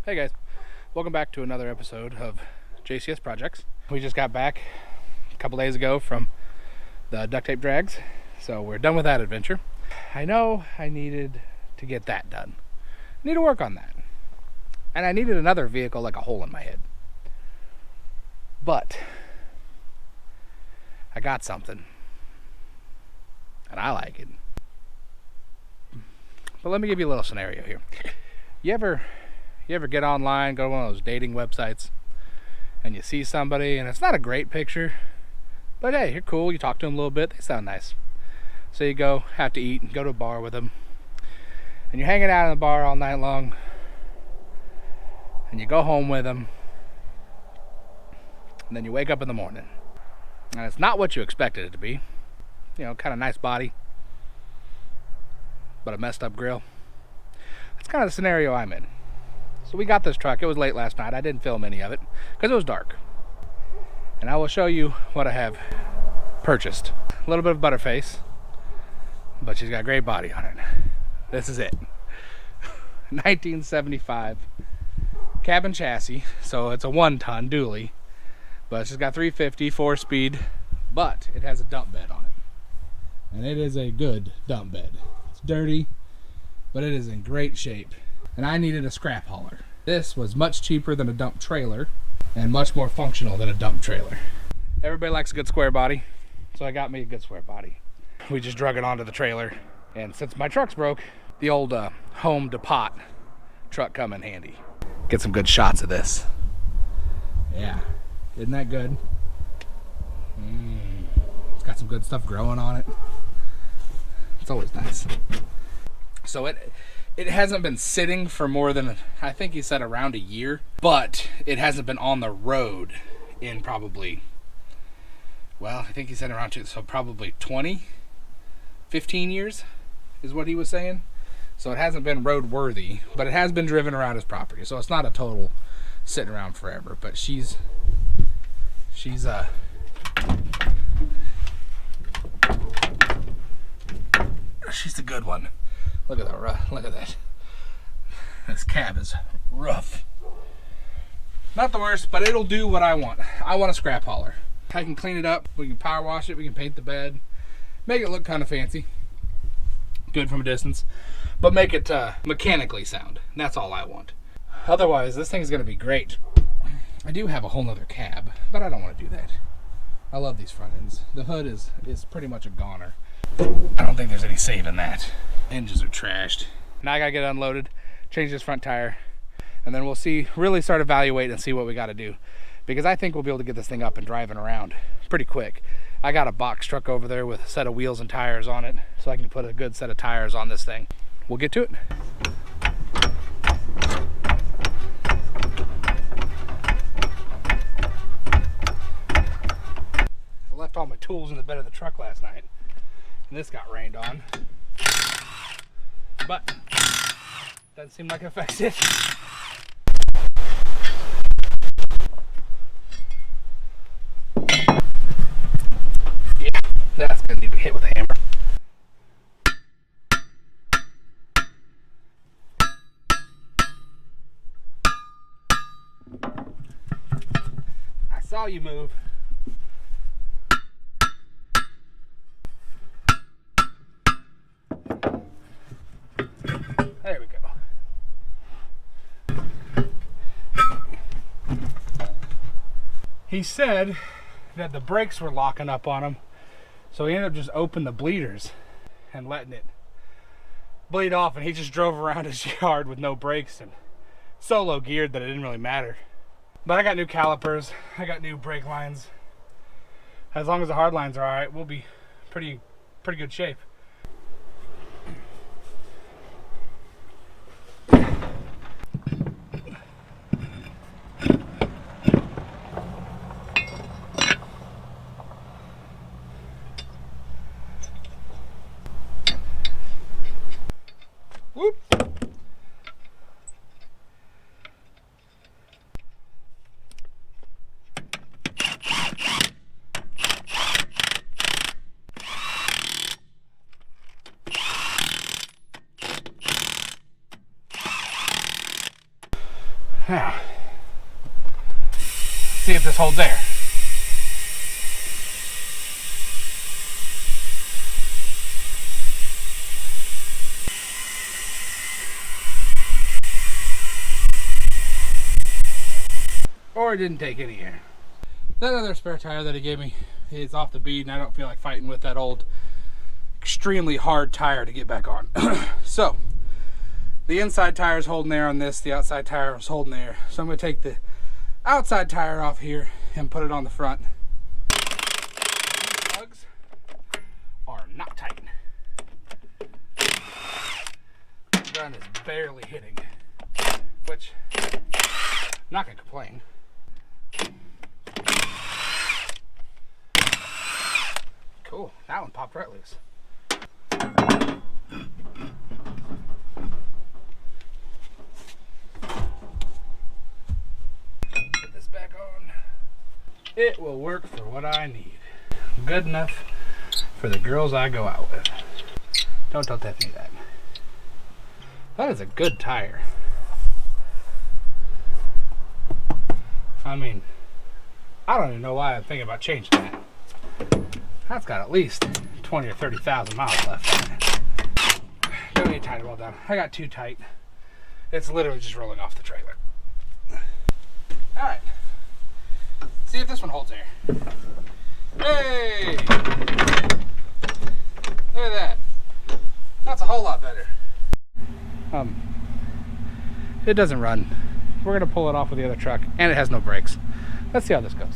Hey guys, welcome back to another episode of JCS Projects. We just got back a couple days ago from the duct tape drags, so we're done with that adventure. I know I needed to get that done. I need to work on that. And I needed another vehicle like a hole in my head. But I got something. And I like it. But let me give you a little scenario here. You ever get online, go to one of those dating websites, and you see somebody, and it's not a great picture, but hey, you're cool, you talk to them a little bit, they sound nice. So you go, have to eat, and go to a bar with them, and you're hanging out in the bar all night long, and you go home with them, and then you wake up in the morning, and it's not what you expected it to be. You know, kind of nice body, but a messed up grill. That's kind of the scenario I'm in. So we got this truck. It was late last night. I didn't film any of it because it was dark. And I will show you what I have purchased. A little bit of butterface, but she's got a great body on it. This is it. 1975 cabin chassis. So it's a 1-ton dually, but she's got 350, 4-speed, but it has a dump bed on it. And it is a good dump bed. It's dirty, but it is in great shape. And I needed a scrap hauler. This was much cheaper than a dump trailer and much more functional than a dump trailer. Everybody likes a good square body, so I got me a good square body. We just drug it onto the trailer, and since my truck's broke, the old home depot truck come in handy. Get some good shots of this. Yeah, isn't that good? It's got some good stuff growing on it. It's always nice. So it hasn't been sitting for more than, I think he said around a year, but it hasn't been on the road in probably, well, I think he said around 2, so probably 15 years is what he was saying. So it hasn't been road worthy, but it has been driven around his property. So it's not a total sitting around forever, but she's a good one. Look at that, look at that. This cab is rough. Not the worst, but it'll do what I want. I want a scrap hauler. I can clean it up, we can power wash it, we can paint the bed, make it look kind of fancy. Good from a distance, but make it mechanically sound. That's all I want. Otherwise, this thing's gonna be great. I do have a whole nother cab, but I don't want to do that. I love these front ends. The hood is pretty much a goner. I don't think there's any saving that. Hinges are trashed. Now I gotta get it unloaded, change this front tire, and then we'll really start evaluating and see what we gotta do. Because I think we'll be able to get this thing up and driving around pretty quick. I got a box truck over there with a set of wheels and tires on it, so I can put a good set of tires on this thing. We'll get to it. I left all my tools in the bed of the truck last night, and this got rained on. But doesn't seem like it affects it. Yeah, that's gonna need to be hit with a hammer. I saw you move. There we go. He said that the brakes were locking up on him, so he ended up just opening the bleeders and letting it bleed off, and he just drove around his yard with no brakes and so low geared that it didn't really matter. But I got new calipers, I got new brake lines. As long as the hard lines are alright, we'll be pretty good shape. Whoop. Now, see if this holds air. Or it didn't take any air. That other spare tire that he gave me is off the bead, and I don't feel like fighting with that old extremely hard tire to get back on. So the inside tire is holding air on this, the outside tire is holding air. So I'm going to take the outside tire off here and put it on the front. These lugs are not tight. The gun is barely hitting, which I'm not going to complain. Cool, that one popped right loose. Get this back on. It will work for what I need. Good enough for the girls I go out with. Don't tell Tiffany that. That is a good tire. I mean, I don't even know why I'm thinking about changing that. That's got at least 20 or 30,000 miles left on it. Don't need to tighten it well down. I got too tight. It's literally just rolling off the trailer. Alright. See if this one holds air. Hey! Look at that. That's a whole lot better. It doesn't run. We're going to pull it off with the other truck, and it has no brakes. Let's see how this goes.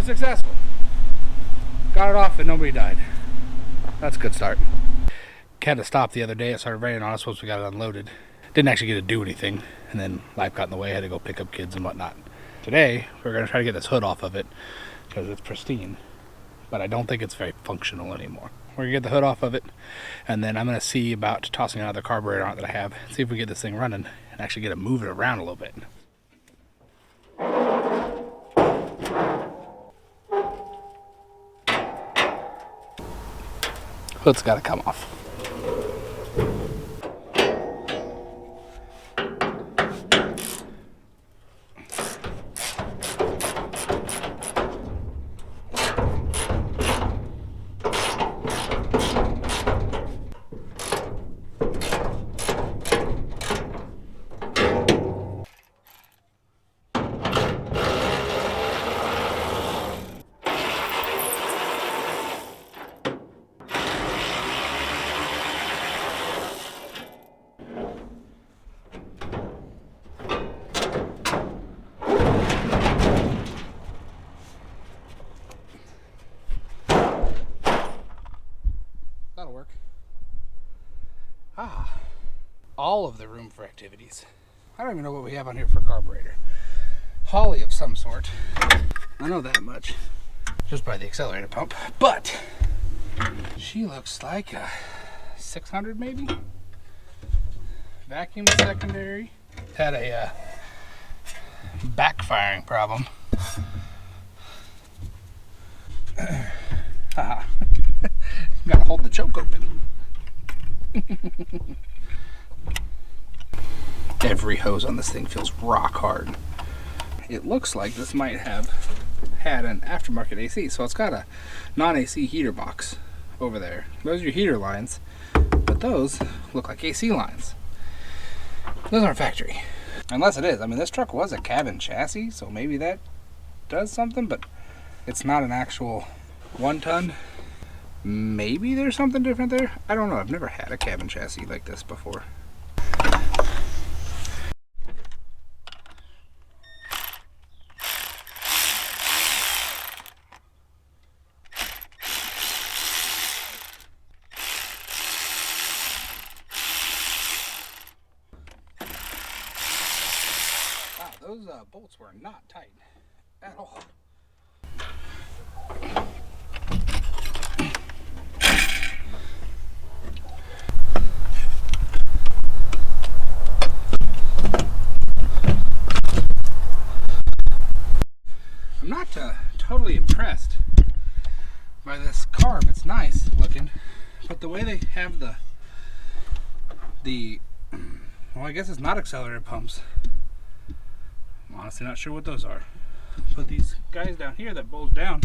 Successful. Got it off and nobody died. That's a good start. Had to stop the other day. It started raining on us once we got it unloaded. Didn't actually get to do anything, and then life got in the way. I had to go pick up kids and whatnot. Today we're going to try to get this hood off of it because it's pristine, but I don't think it's very functional anymore. We're going to get the hood off of it, and then I'm going to see about tossing another carburetor on it that I have, see if we get this thing running and actually get it moving around a little bit. Hood's got to come off. That'll work. All of the room for activities. I don't even know what we have on here for a carburetor. Holly of some sort. I know that much. Just by the accelerator pump. But she looks like a 600 maybe? Vacuum secondary. Had a backfiring problem. Gotta hold the choke open. Every hose on this thing feels rock hard. It looks like this might have had an aftermarket AC, so it's got a non-AC heater box over there. Those are your heater lines, but those look like AC lines. Those aren't factory. Unless it is. I mean, this truck was a cabin chassis, so maybe that does something, but it's not an actual 1-ton. Maybe there's something different there. I don't know. I've never had a cabin chassis like this before. Those bolts were not tight at all. I'm not totally impressed by this carb. It's nice looking, but the way they have the well, I guess it's not accelerator pumps. I'm honestly not sure what those are. But these guys down here that bulge down,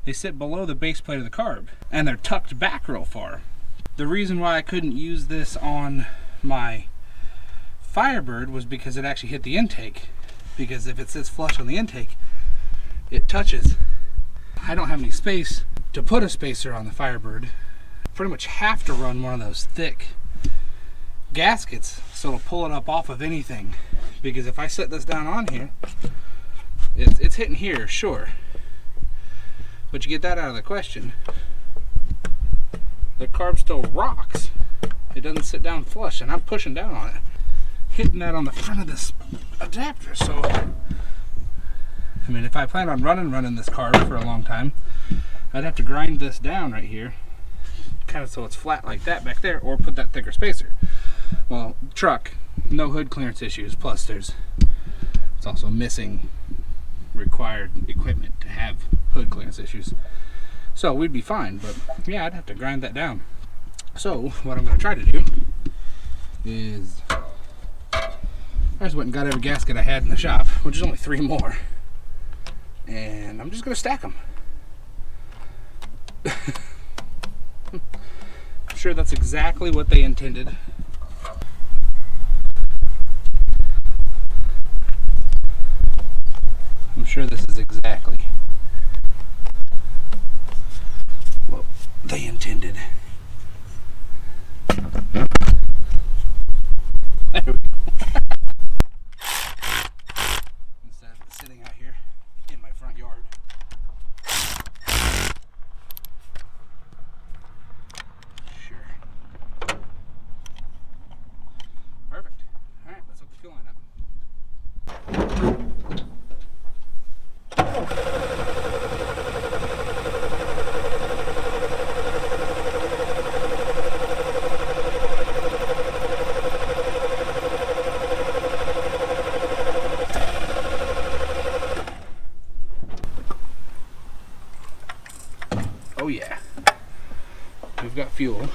they sit below the base plate of the carb, and they're tucked back real far. The reason why I couldn't use this on my Firebird was because it actually hit the intake. Because if it sits flush on the intake, it touches. I don't have any space to put a spacer on the Firebird. Pretty much have to run one of those thick gaskets so it'll pull it up off of anything, because if I set this down on here, it's hitting here, sure, but you get that out of the question, the carb still rocks. It doesn't sit down flush, and I'm pushing down on it, hitting that on the front of this adapter. So I mean, if I plan on running this carb for a long time, I'd have to grind this down right here, kind of so it's flat like that back there, or put that thicker spacer. Well, truck, no hood clearance issues, plus it's also missing required equipment to have hood clearance issues. So we'd be fine, but yeah, I'd have to grind that down. So what I'm going to try to do is, I just went and got every gasket I had in the shop, which is only 3 more, and I'm just going to stack them. I'm sure that's exactly what they intended. I'm sure this is exactly what they intended. Instead of it sitting out here in my front yard. Sure. Perfect. Alright, let's hook the fuel line up. Oh yeah, we've got fuel.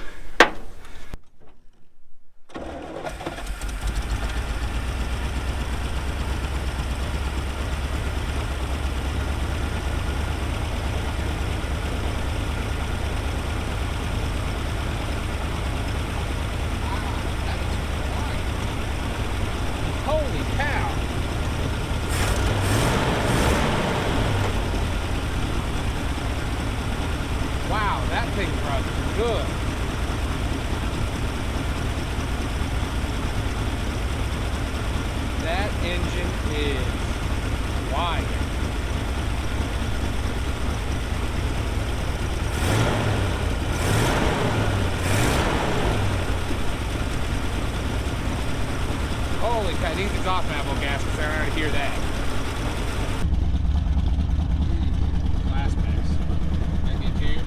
Holy cow! Wow, that thing runs good. That engine is wide. Holy cow, these exhaust manifold gaskets, I already hear that. Last mix. That interior.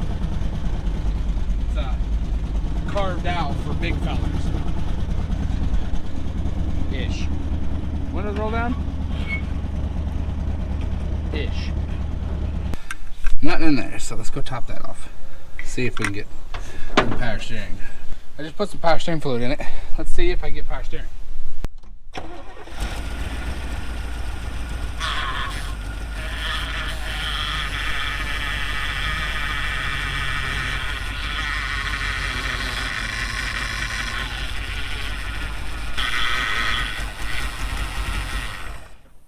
It's carved out for big fellers. Ish. Windows roll down? Ish. Nothing in there, so let's go top that off. See if we can get some power steering. I just put some power steering fluid in it. Let's see if I get power steering.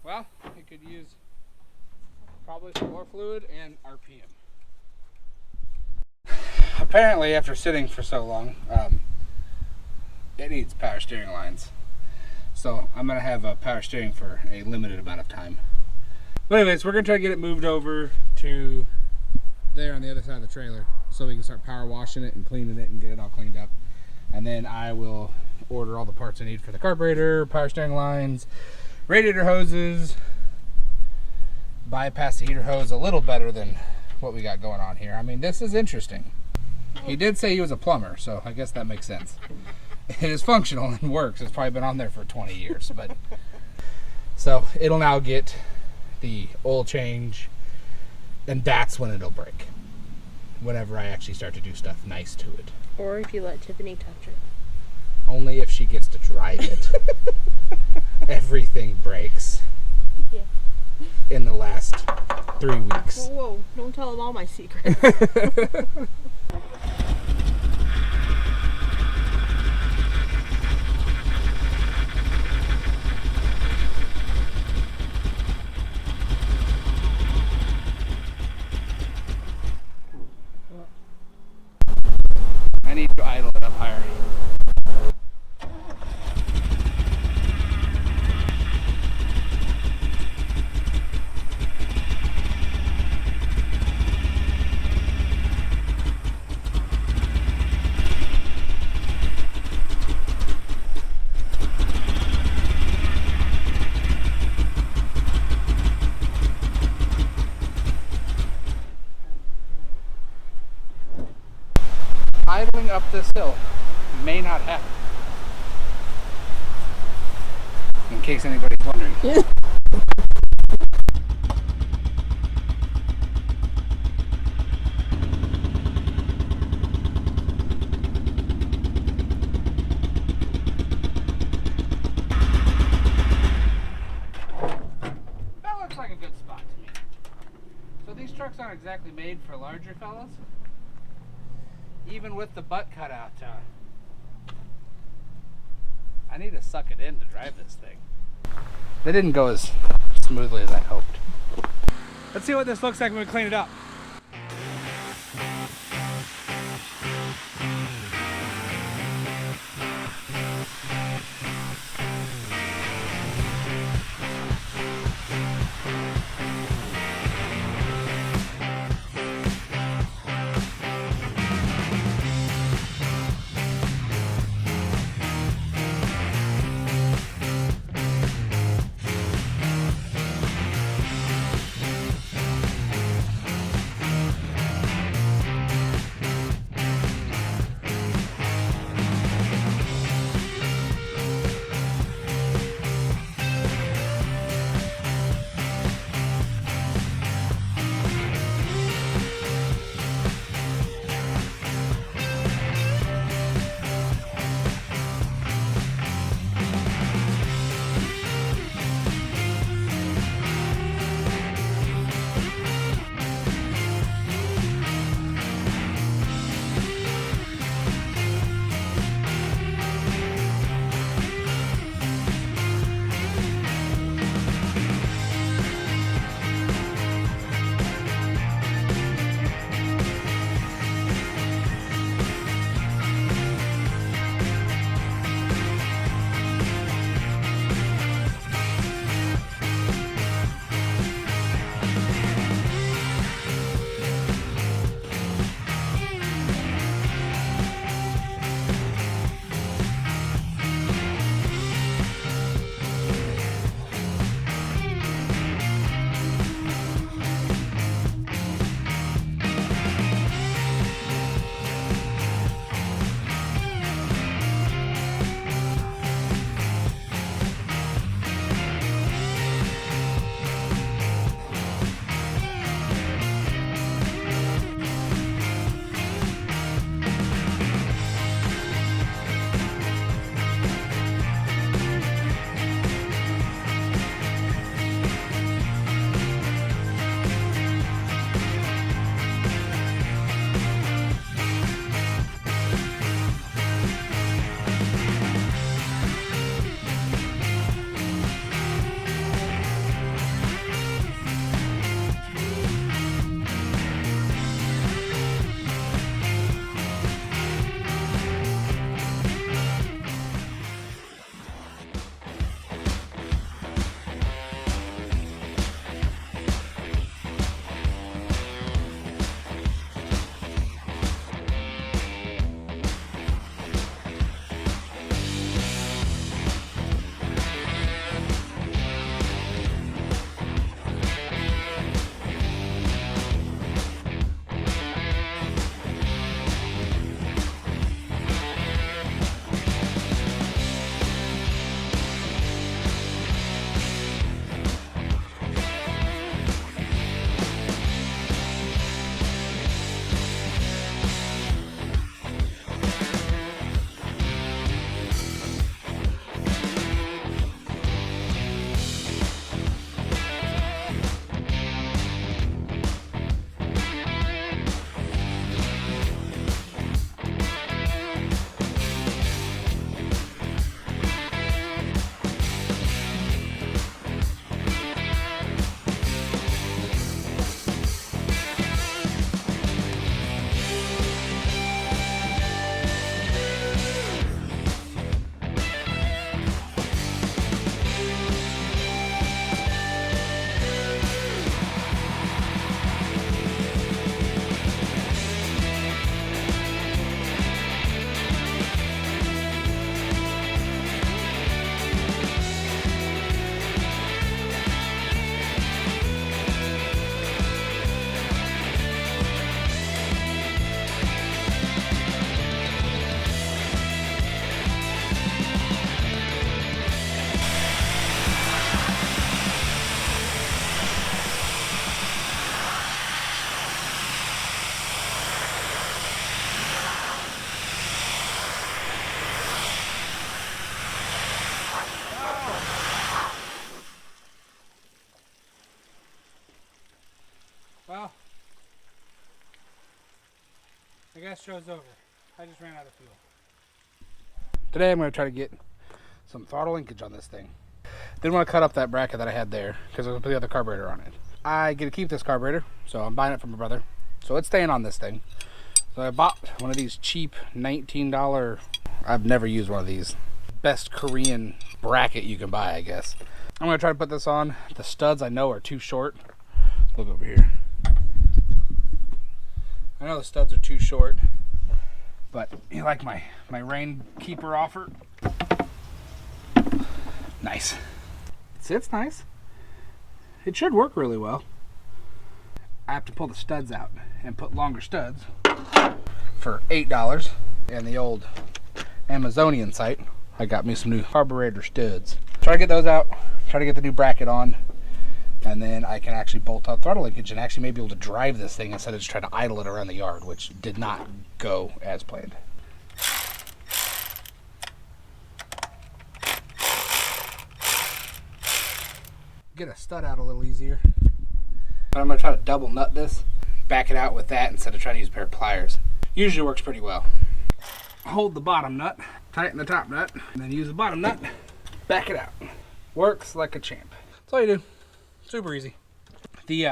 Well, I could use probably some more fluid and RPM. Apparently, after sitting for so long, it needs power steering lines. So I'm going to have power steering for a limited amount of time. But anyways, we're going to try to get it moved over to there on the other side of the trailer so we can start power washing it and cleaning it and get it all cleaned up. And then I will order all the parts I need for the carburetor, power steering lines, Radiator hoses bypass the heater hose a little better than what we got going on here. I mean, this is interesting. He did say he was a plumber, so I guess that makes sense. It is functional and works. It's probably been on there for 20 years, but so it'll now get the oil change, and that's when it'll break. Whenever I actually start to do stuff nice to it. Or if you let Tiffany touch it. Only if she gets to drive it. Everything breaks. Yeah. In the last 3 weeks. Whoa, don't tell them all my secrets. I need to idle it up higher. Idling up this hill may not happen. In case anybody's wondering. Yeah. That looks like a good spot to me. So these trucks aren't exactly made for larger fellas. Even with the butt cut out, I need to suck it in to drive this thing. They didn't go as smoothly as I hoped. Let's see what this looks like when we clean it up. gas show's over. I just ran out of fuel. Today I'm going to try to get some throttle linkage on this thing. Didn't want to cut up that bracket that I had there because I was going to put the other carburetor on it. I get to keep this carburetor, so I'm buying it from my brother. So it's staying on this thing. So I bought one of these cheap $19, I've never used one of these, best Korean bracket you can buy, I guess. I'm going to try to put this on. The studs I know are too short. Look over here. I know the studs are too short, but you like my rain keeper offer? Nice. It sits nice. It should work really well. I have to pull the studs out and put longer studs for $8. And the old Amazonian site, I got me some new carburetor studs. Try to get those out, try to get the new bracket on, and then I can actually bolt out throttle linkage and actually maybe able to drive this thing instead of just trying to idle it around the yard, which did not go as planned. Get a stud out a little easier. But I'm going to try to double nut this, back it out with that instead of trying to use a pair of pliers. Usually works pretty well. Hold the bottom nut, tighten the top nut, and then use the bottom nut, back it out. Works like a champ. That's all you do. Super easy. The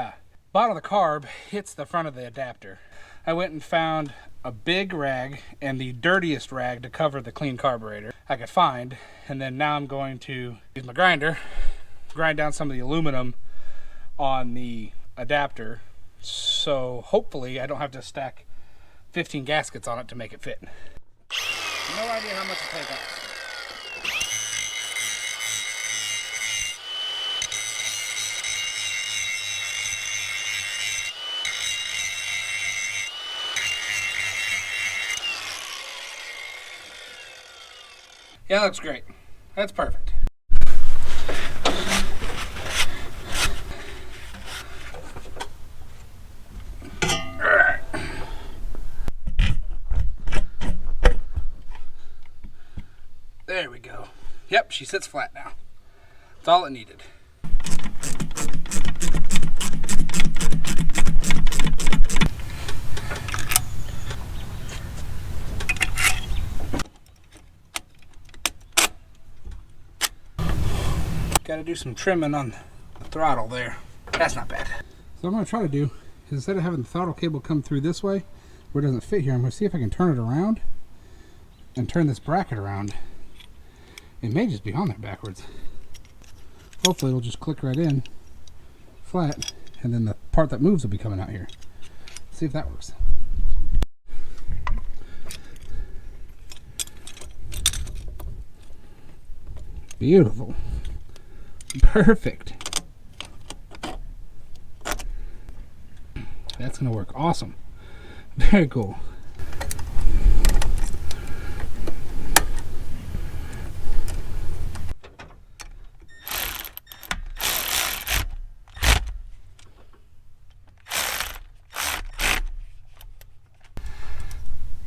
bottom of the carb hits the front of the adapter. I went and found a big rag and the dirtiest rag to cover the clean carburetor I could find, and then now I'm going to use my grinder, grind down some of the aluminum on the adapter, so hopefully I don't have to stack 15 gaskets on it to make it fit. No idea how much it takes. Yeah, that looks great. That's perfect. Alright. There we go. Yep, she sits flat now. That's all it needed. Got to do some trimming on the throttle there. That's not bad. So what I'm going to try to do is instead of having the throttle cable come through this way where it doesn't fit here, I'm going to see if I can turn it around and turn this bracket around. It may just be on there backwards. Hopefully it'll just click right in flat, and then the part that moves will be coming out here. Let's see if that works. Beautiful. Perfect. That's going to work awesome. Very cool.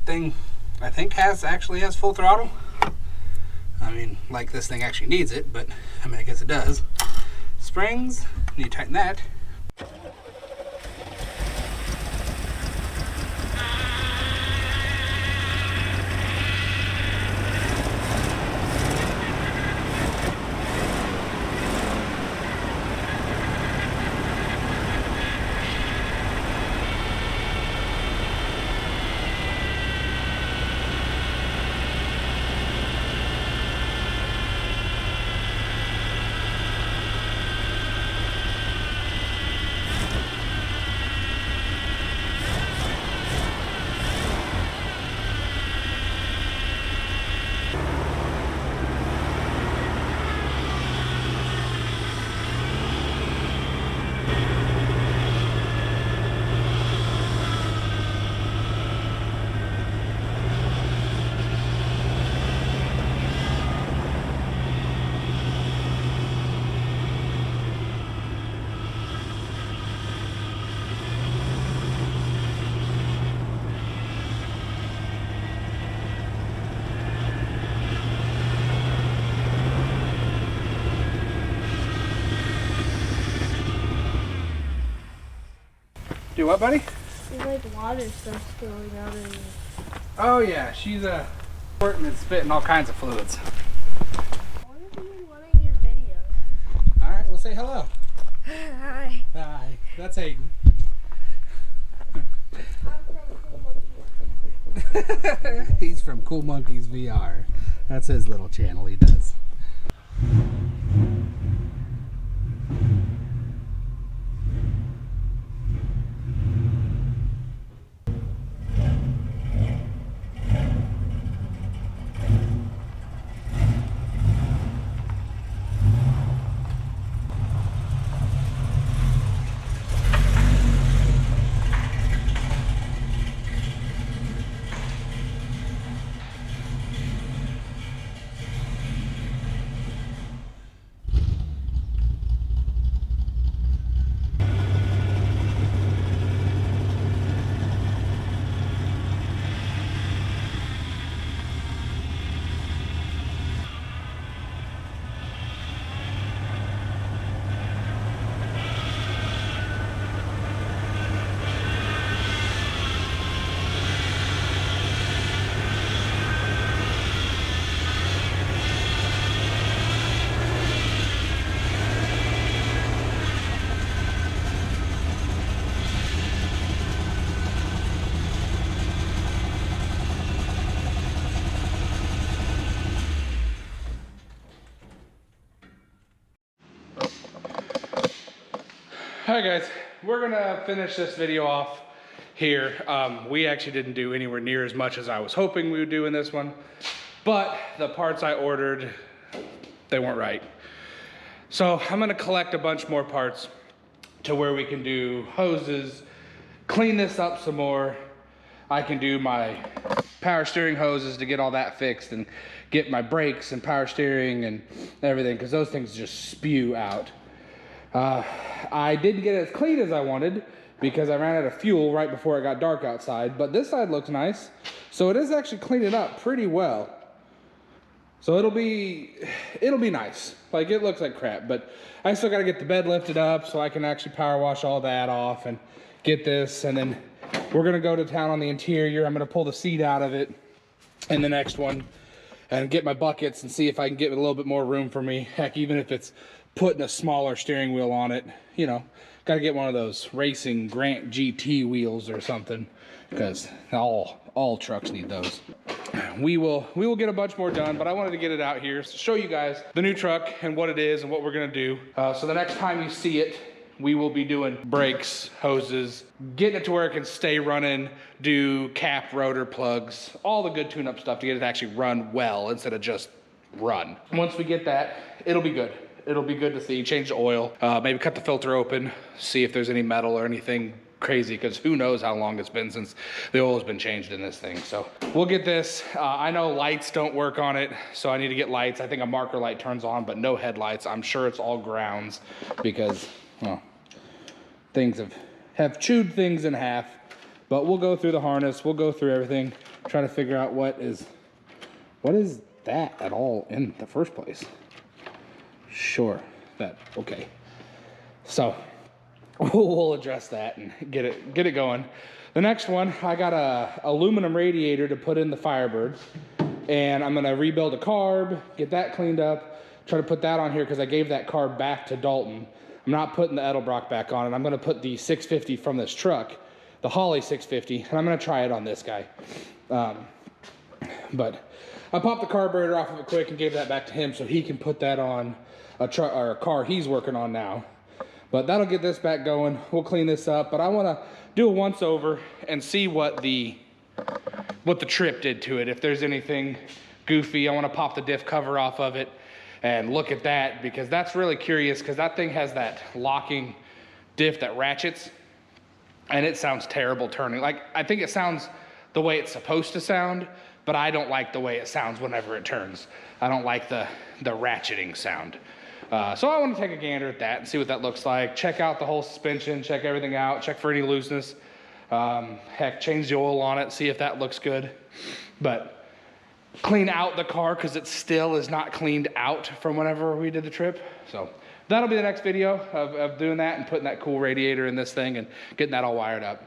Thing I think actually has full throttle. I mean, like this thing actually needs it, but I mean, I guess it does. Springs, need to tighten that. Do what, buddy? There's like water stuff spilling out of you. Oh yeah, she's squirting and spitting all kinds of fluids. I want to be in one of your videos. All right, we'll say hello. Hi. Hi, that's Hayden. I'm from Cool Monkeys. He's from Cool Monkeys VR. That's his little channel he does. Alright guys, we're gonna finish this video off here. We actually didn't do anywhere near as much as I was hoping we would do in this one, but the parts I ordered, they weren't right. So I'm gonna collect a bunch more parts to where we can do hoses, clean this up some more. I can do my power steering hoses to get all that fixed and get my brakes and power steering and everything, because those things just spew out. I didn't get it as clean as I wanted because I ran out of fuel right before it got dark outside, but this side looks nice. So it is actually cleaning up pretty well. So it'll be nice. Like, it looks like crap, but I still got to get the bed lifted up so I can actually power wash all that off and get this. And then we're going to go to town on the interior. I'm going to pull the seat out of it in the next one and get my buckets and see if I can get a little bit more room for me. Heck, even if it's putting a smaller steering wheel on it, you know, got to get one of those racing Grant GT wheels or something, because all trucks need those. We will get a bunch more done, but I wanted to get it out here to show you guys the new truck and what it is and what we're gonna do. So the next time you see it, we will be doing brakes, hoses, getting it to where it can stay running, do cap, rotor, plugs, all the good tune-up stuff to get it to actually run well instead of just run. Once we get that, it'll be good. It'll be good to see. Change the oil, maybe cut the filter open, see if there's any metal or anything crazy, because who knows how long it's been since the oil has been changed in this thing. So we'll get this. I know lights don't work on it, so I need to get lights. I think a marker light turns on, but no headlights. I'm sure it's all grounds because, well, things have chewed things in half. But we'll go through the harness. We'll go through everything, try to figure out what is that at all in the first place. Sure, okay. So we'll address that and get it going. The next one, I got a aluminum radiator to put in the Firebird, and I'm gonna rebuild a carb, get that cleaned up, try to put that on here because I gave that carb back to Dalton. I'm not putting the Edelbrock back on it. I'm gonna put the 650 from this truck, the Holly 650, and I'm gonna try it on this guy. But I popped the carburetor off of it quick and gave that back to him so he can put that on a truck or a car he's working on now. But that'll get this back going. We'll clean this up, but I want to do a once over and see what the trip did to it. If there's anything goofy, I want to pop the diff cover off of it and look at that, because that's really curious, because that thing has that locking diff that ratchets, and it sounds terrible turning. Like, I think it sounds the way it's supposed to sound, but I don't like the way it sounds whenever it turns. I don't like the ratcheting sound. So I want to take a gander at that and see what that looks like. Check out the whole suspension, check everything out, check for any looseness. Heck, change the oil on it, see if that looks good. But clean out the car because it still is not cleaned out from whenever we did the trip. So that'll be the next video of doing that and putting that cool radiator in this thing and getting that all wired up.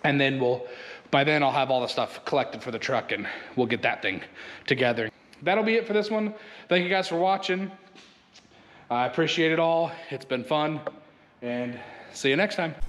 And then we'll by then I'll have all the stuff collected for the truck and we'll get that thing together. That'll be it for this one. Thank you guys for watching. I appreciate it all. It's been fun, and see you next time.